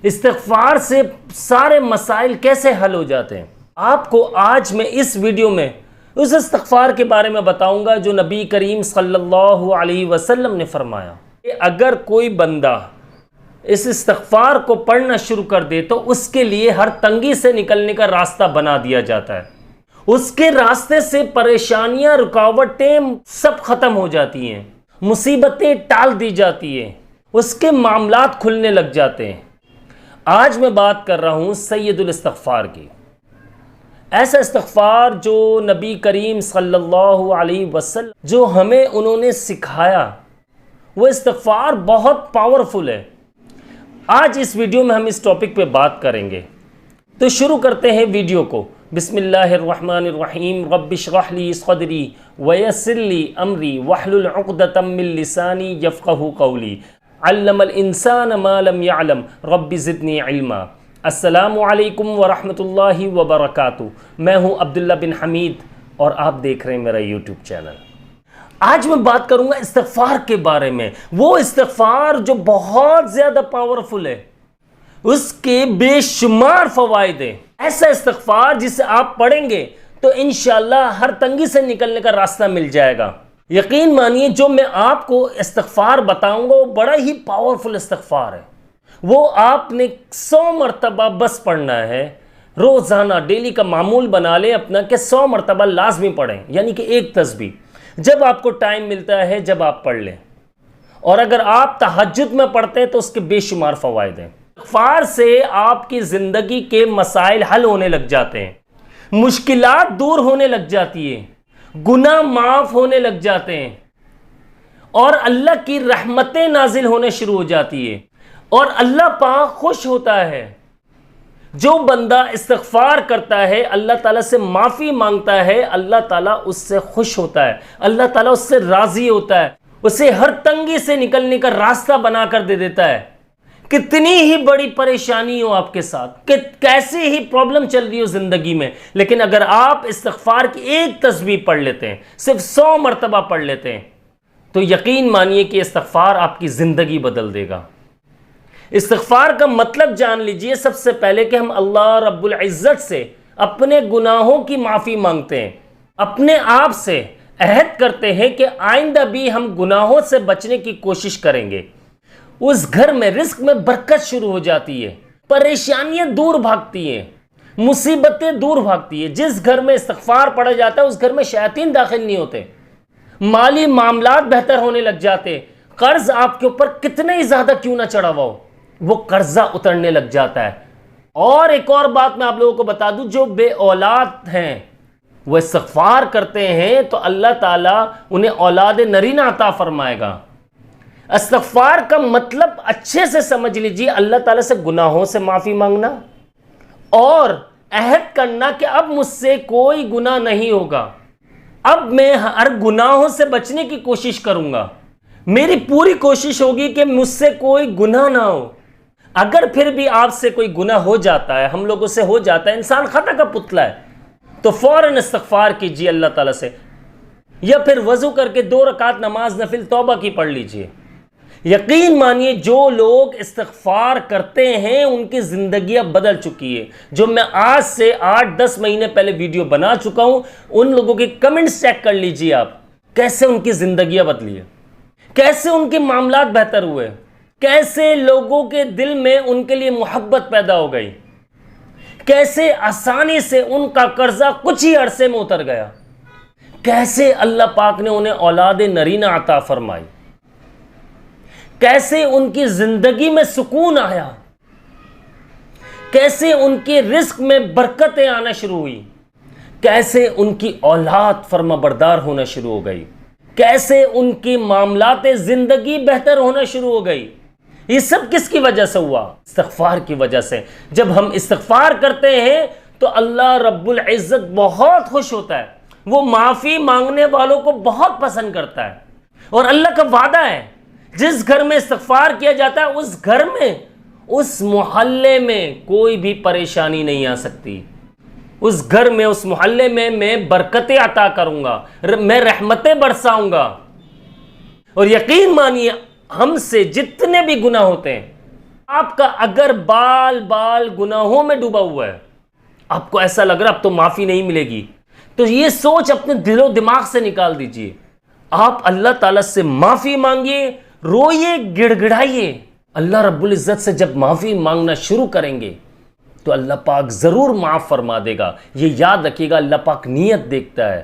استغفار سے سارے مسائل کیسے حل ہو جاتے ہیں؟ آپ کو آج میں اس ویڈیو میں اس استغفار کے بارے میں بتاؤں گا جو نبی کریم صلی اللہ علیہ وسلم نے فرمایا کہ اگر کوئی بندہ اس استغفار کو پڑھنا شروع کر دے تو اس کے لیے ہر تنگی سے نکلنے کا راستہ بنا دیا جاتا ہے. اس کے راستے سے پریشانیاں، رکاوٹیں سب ختم ہو جاتی ہیں، مصیبتیں ٹال دی جاتی ہیں، اس کے معاملات کھلنے لگ جاتے ہیں. آج میں بات کر رہا ہوں سید الاستغفار کی. ایسا استغفار جو نبی کریم صلی اللہ علیہ وسلم جو ہمیں انہوں نے سکھایا، وہ استغفار بہت پاورفل ہے. آج اس ویڈیو میں ہم اس ٹاپک پہ بات کریں گے. تو شروع کرتے ہیں ویڈیو کو. بسم اللہ الرحمن الرحیم. رب اشرح لی صدری ویسر لی امری واحلل عقدۃ من لسانی یفقہوا قولی. علم الانسان ما لم يعلم رب زدنی علما. السلام علیکم ورحمۃ اللہ وبرکاتہ. میں ہوں عبداللہ بن حمید اور آپ دیکھ رہے ہیں میرا یوٹیوب چینل. آج میں بات کروں گا استغفار کے بارے میں. وہ استغفار جو بہت زیادہ پاورفل ہے، اس کے بے شمار فوائد ہیں. ایسا استغفار جسے آپ پڑھیں گے تو انشاءاللہ ہر تنگی سے نکلنے کا راستہ مل جائے گا. یقین مانیے جو میں آپ کو استغفار بتاؤں گا وہ بڑا ہی پاورفل استغفار ہے. وہ آپ نے 100 مرتبہ بس پڑھنا ہے. روزانہ ڈیلی کا معمول بنا لیں اپنا کہ 100 مرتبہ لازمی پڑھیں، یعنی کہ ایک تسبیح جب آپ کو ٹائم ملتا ہے جب آپ پڑھ لیں. اور اگر آپ تہجد میں پڑھتے ہیں تو اس کے بے شمار فوائد ہیں. استغفار سے آپ کی زندگی کے مسائل حل ہونے لگ جاتے ہیں، مشکلات دور ہونے لگ جاتی ہیں، گناہ معاف ہونے لگ جاتے ہیں، اور اللہ کی رحمتیں نازل ہونے شروع ہو جاتی ہیں، اور اللہ پاک خوش ہوتا ہے. جو بندہ استغفار کرتا ہے، اللہ تعالیٰ سے معافی مانگتا ہے، اللہ تعالیٰ اس سے خوش ہوتا ہے، اللہ تعالیٰ اس سے راضی ہوتا ہے، اسے ہر تنگی سے نکلنے کا راستہ بنا کر دے دیتا ہے. کتنی ہی بڑی پریشانی ہو آپ کے ساتھ، کہ کیسی ہی پرابلم چل رہی ہو زندگی میں، لیکن اگر آپ استغفار کی ایک تسبیح پڑھ لیتے ہیں، صرف 100 مرتبہ پڑھ لیتے ہیں، تو یقین مانیے کہ استغفار آپ کی زندگی بدل دے گا. استغفار کا مطلب جان لیجئے سب سے پہلے کہ ہم اللہ رب العزت سے اپنے گناہوں کی معافی مانگتے ہیں، اپنے آپ سے عہد کرتے ہیں کہ آئندہ بھی ہم گناہوں سے بچنے کی کوشش کریں گے. اس گھر میں رزق میں برکت شروع ہو جاتی ہے، پریشانیاں دور بھاگتی ہیں، مصیبتیں دور بھاگتی ہیں. جس گھر میں استغفار پڑھا جاتا ہے اس گھر میں شیاطین داخل نہیں ہوتے، مالی معاملات بہتر ہونے لگ جاتے. قرض آپ کے اوپر کتنے ہی زیادہ کیوں نہ چڑھا ہوا ہو، وہ قرضہ اترنے لگ جاتا ہے. اور ایک اور بات میں آپ لوگوں کو بتا دوں، جو بے اولاد ہیں وہ استغفار کرتے ہیں تو اللہ تعالیٰ انہیں اولاد نرینہ عطا فرمائے گا. استغفار کا مطلب اچھے سے سمجھ لیجیے اللہ تعالیٰ سے گناہوں سے معافی مانگنا اور عہد کرنا کہ اب مجھ سے کوئی گناہ نہیں ہوگا، اب میں ہر گناہوں سے بچنے کی کوشش کروں گا، میری پوری کوشش ہوگی کہ مجھ سے کوئی گناہ نہ ہو. اگر پھر بھی آپ سے کوئی گناہ ہو جاتا ہے، ہم لوگوں سے ہو جاتا ہے، انسان خطا کا پتلا ہے، تو فوراً استغفار کیجیے اللہ تعالیٰ سے، یا پھر وضو کر کے 2 رکعت نماز نفل توبہ کی پڑھ لیجیے. یقین مانیے جو لوگ استغفار کرتے ہیں ان کی زندگیاں بدل چکی ہے. جو میں آج سے 8-10 مہینے پہلے ویڈیو بنا چکا ہوں، ان لوگوں کے کمنٹس چیک کر لیجیے آپ، کیسے ان کی زندگیاں بدلی ہے، کیسے ان کے معاملات بہتر ہوئے، کیسے لوگوں کے دل میں ان کے لیے محبت پیدا ہو گئی، کیسے آسانی سے ان کا قرضہ کچھ ہی عرصے میں اتر گیا، کیسے اللہ پاک نے انہیں اولاد نرینہ عطا فرمائی، کیسے ان کی زندگی میں سکون آیا، کیسے ان کے رزق میں برکتیں آنا شروع ہوئی، کیسے ان کی اولاد فرما بردار ہونا شروع ہو گئی، کیسے ان کی معاملات زندگی بہتر ہونا شروع ہو گئی. یہ سب کس کی وجہ سے ہوا؟ استغفار کی وجہ سے. جب ہم استغفار کرتے ہیں تو اللہ رب العزت بہت خوش ہوتا ہے، وہ معافی مانگنے والوں کو بہت پسند کرتا ہے. اور اللہ کا وعدہ ہے جس گھر میں استغفار کیا جاتا ہے اس گھر میں، اس محلے میں کوئی بھی پریشانی نہیں آ سکتی. اس گھر میں، اس محلے میں برکتیں عطا کروں گا، میں رحمتیں برساؤں گا. اور یقین مانیے ہم سے جتنے بھی گناہ ہوتے ہیں آپ کا اگر بال بال گناہوں میں ڈوبا ہوا ہے، آپ کو ایسا لگ رہا اب تو معافی نہیں ملے گی، تو یہ سوچ اپنے دل و دماغ سے نکال دیجئے. آپ اللہ تعالیٰ سے معافی مانگیے، روئیے، گڑ گڑائیے. اللہ رب العزت سے جب معافی مانگنا شروع کریں گے تو اللہ پاک ضرور معاف فرما دے گا. یہ یاد رکھیے گا، اللہ پاک نیت دیکھتا ہے.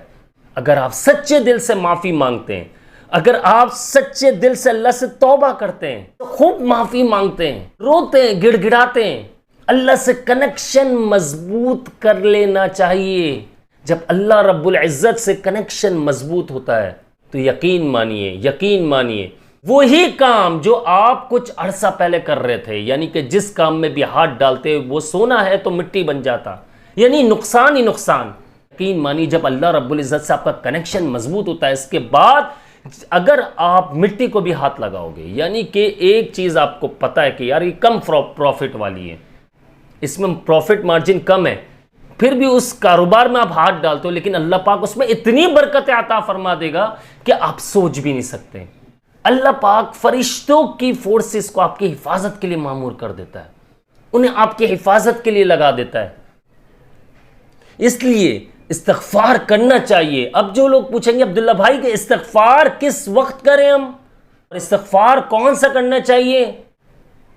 اگر آپ سچے دل سے معافی مانگتے ہیں، اگر آپ سچے دل سے اللہ سے توبہ کرتے ہیں، تو خوب معافی مانگتے ہیں، روتے ہیں، گڑ گڑاتے ہیں، اللہ سے کنیکشن مضبوط کر لینا چاہیے. جب اللہ رب العزت سے کنیکشن مضبوط ہوتا ہے تو یقین مانیے وہی کام جو آپ کچھ عرصہ پہلے کر رہے تھے، یعنی کہ جس کام میں بھی ہاتھ ڈالتے وہ سونا ہے تو مٹی بن جاتا، یعنی نقصان ہی نقصان. یقین مانیے جب اللہ رب العزت سے آپ کا کنیکشن مضبوط ہوتا ہے، اس کے بعد اگر آپ مٹی کو بھی ہاتھ لگاؤ گے، یعنی کہ ایک چیز آپ کو پتا ہے کہ یار یہ کم پروفٹ والی ہے، اس میں پروفٹ مارجن کم ہے، پھر بھی اس کاروبار میں آپ ہاتھ ڈالتے ہو، لیکن اللہ پاک اس میں اتنی برکت عطا فرما دے گا کہ آپ سوچ بھی نہیں سکتے. اللہ پاک فرشتوں کی فورسز کو آپ کی حفاظت کے لیے معمور کر دیتا ہے، انہیں آپ کی حفاظت کے لیے لگا دیتا ہے. اس لیے استغفار کرنا چاہیے. اب جو لوگ پوچھیں گے عبداللہ بھائی کہ استغفار کس وقت کریں ہم، اور استغفار کون سا کرنا چاہیے،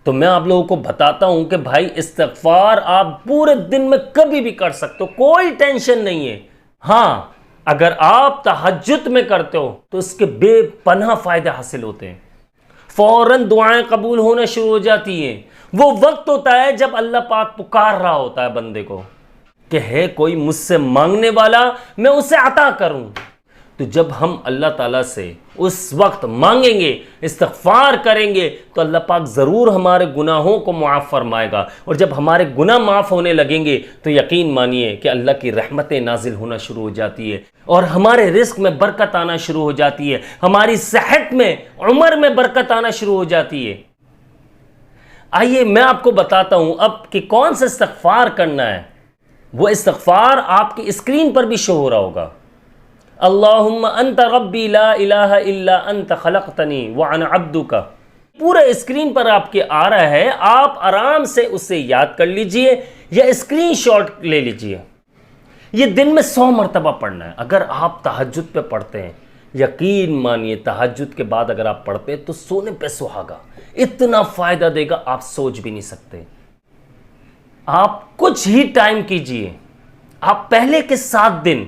تو میں آپ لوگوں کو بتاتا ہوں کہ بھائی استغفار آپ پورے دن میں کبھی بھی کر سکتے ہو، کوئی ٹینشن نہیں ہے. ہاں اگر آپ تہجد میں کرتے ہو تو اس کے بے پناہ فائدے حاصل ہوتے ہیں، فوراً دعائیں قبول ہونا شروع ہو جاتی ہیں. وہ وقت ہوتا ہے جب اللہ پاک پکار رہا ہوتا ہے بندے کو کہ ہے کوئی مجھ سے مانگنے والا، میں اسے عطا کروں. تو جب ہم اللہ تعالیٰ سے اس وقت مانگیں گے، استغفار کریں گے، تو اللہ پاک ضرور ہمارے گناہوں کو معاف فرمائے گا. اور جب ہمارے گناہ معاف ہونے لگیں گے تو یقین مانیے کہ اللہ کی رحمتیں نازل ہونا شروع ہو جاتی ہے، اور ہمارے رزق میں برکت آنا شروع ہو جاتی ہے، ہماری صحت میں، عمر میں برکت آنا شروع ہو جاتی ہے. آئیے میں آپ کو بتاتا ہوں اب کہ کون سا استغفار کرنا ہے. وہ استغفار آپ کی اسکرین پر بھی شو ہو رہا ہوگا. اللہم انت ربی لا الہ الا انت خلقتنی وانا عبدک. پورا اسکرین پر آپ کے آ رہا ہے، آپ آرام سے اسے یاد کر لیجئے یا اسکرین شاٹ لے لیجئے. یہ دن میں 100 مرتبہ پڑھنا ہے. اگر آپ تہجد پہ پڑھتے ہیں، یقین مانیے تہجد کے بعد اگر آپ پڑھتے ہیں تو سونے پہ سہاگا، اتنا فائدہ دے گا آپ سوچ بھی نہیں سکتے. آپ کچھ ہی ٹائم کیجئے، آپ پہلے کے 7 دن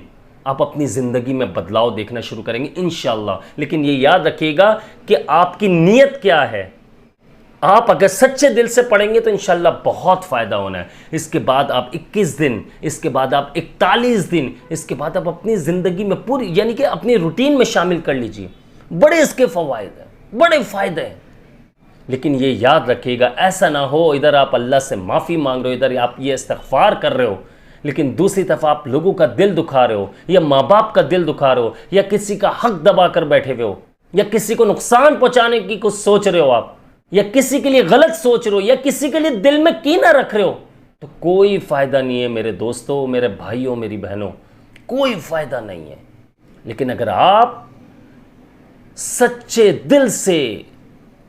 آپ اپنی زندگی میں بدلاؤ دیکھنا شروع کریں گے انشاءاللہ. لیکن یہ یاد رکھیے گا کہ آپ کی نیت کیا ہے. آپ اگر سچے دل سے پڑھیں گے تو انشاءاللہ بہت فائدہ ہونا ہے. اس کے بعد آپ 21 دن، اس کے بعد آپ 41 دن، اس کے بعد آپ اپنی زندگی میں پوری یعنی کہ اپنی روٹین میں شامل کر لیجئے. بڑے اس کے فوائد ہیں، بڑے فائدے ہیں. لیکن یہ یاد رکھیے گا ایسا نہ ہو ادھر آپ اللہ سے معافی مانگ رہے ہو، ادھر آپ یہ استغفار کر رہے ہو، لیکن دوسری طرف آپ لوگوں کا دل دکھا رہے ہو، یا ماں باپ کا دل دکھا رہے ہو، یا کسی کا حق دبا کر بیٹھے ہوئے ہو، یا کسی کو نقصان پہنچانے کی کچھ سوچ رہے ہو آپ، یا کسی کے لیے غلط سوچ رہے ہو، یا کسی کے لیے دل میں کینہ رکھ رہے ہو، تو کوئی فائدہ نہیں ہے میرے دوستوں، میرے بھائیوں، میری بہنوں، کوئی فائدہ نہیں ہے. لیکن اگر آپ سچے دل سے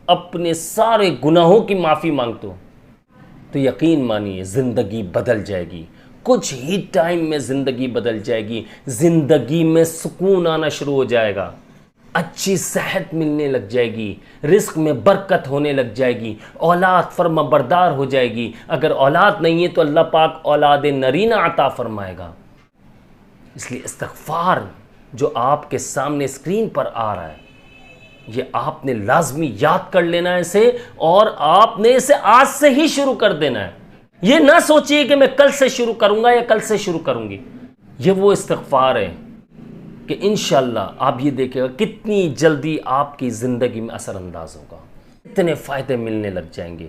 اپنے سارے گناہوں کی معافی مانگتے ہو تو یقین مانیے زندگی بدل جائے گی. کچھ ہی ٹائم میں زندگی بدل جائے گی، زندگی میں سکون آنا شروع ہو جائے گا، اچھی صحت ملنے لگ جائے گی، رزق میں برکت ہونے لگ جائے گی، اولاد فرما بردار ہو جائے گی. اگر اولاد نہیں ہے تو اللہ پاک اولاد نرینہ عطا فرمائے گا. اس لیے استغفار جو آپ کے سامنے اسکرین پر آ رہا ہے، یہ آپ نے لازمی یاد کر لینا ہے اسے، اور آپ نے اسے آج سے ہی شروع کر دینا ہے. یہ نہ سوچئے کہ میں کل سے شروع کروں گا یا کل سے شروع کروں گی. یہ وہ استغفار ہے کہ انشاءاللہ آپ یہ دیکھیں گا کتنی جلدی آپ کی زندگی میں اثر انداز ہوگا، اتنے فائدے ملنے لگ جائیں گے.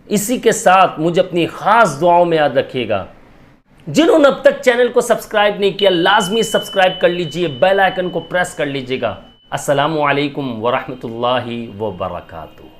اسی کے ساتھ مجھے اپنی خاص دعاؤں میں یاد رکھیے گا. جنہوں نے اب تک چینل کو سبسکرائب نہیں کیا لازمی سبسکرائب کر لیجئے، بیل آئیکن کو پریس کر لیجئے گا. السلام علیکم ورحمۃ اللہ وبرکاتہ.